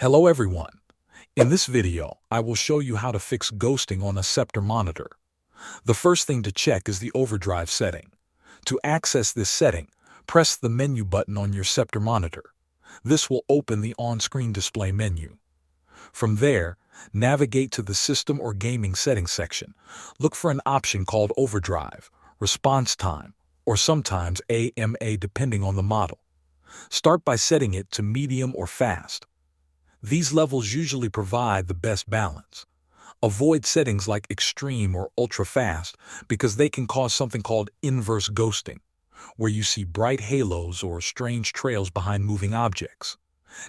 Hello everyone. In this video, I will show you how to fix ghosting on a Sceptre monitor. The first thing to check is the overdrive setting. To access this setting, press the menu button on your Sceptre monitor. This will open the on-screen display menu. From there, navigate to the System or Gaming Settings section. Look for an option called Overdrive, Response Time, or sometimes AMA depending on the model. Start by setting it to Medium or Fast. These levels usually provide the best balance. Avoid settings like extreme or ultra fast because they can cause something called inverse ghosting, where you see bright halos or strange trails behind moving objects.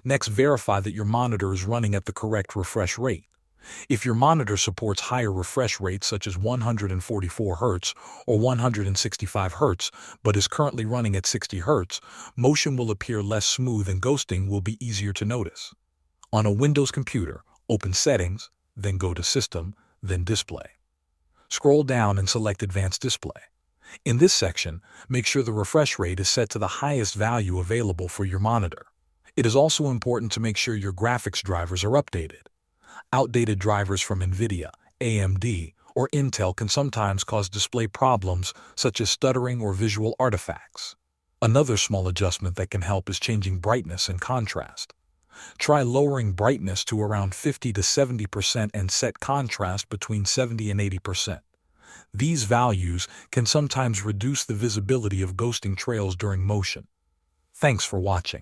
Next, verify that your monitor is running at the correct refresh rate. If your monitor supports higher refresh rates such as 144 Hz or 165 Hz, but is currently running at 60 Hz, motion will appear less smooth and ghosting will be easier to notice. On a Windows computer, open Settings, then go to System, then Display. Scroll down and select Advanced Display. In this section, make sure the refresh rate is set to the highest value available for your monitor. It is also important to make sure your graphics drivers are updated. Outdated drivers from NVIDIA, AMD, or Intel can sometimes cause display problems such as stuttering or visual artifacts. Another small adjustment that can help is changing brightness and contrast. Try lowering brightness to around 50 to 70% and set contrast between 70 and 80%. These values can sometimes reduce the visibility of ghosting trails during motion. Thanks for watching.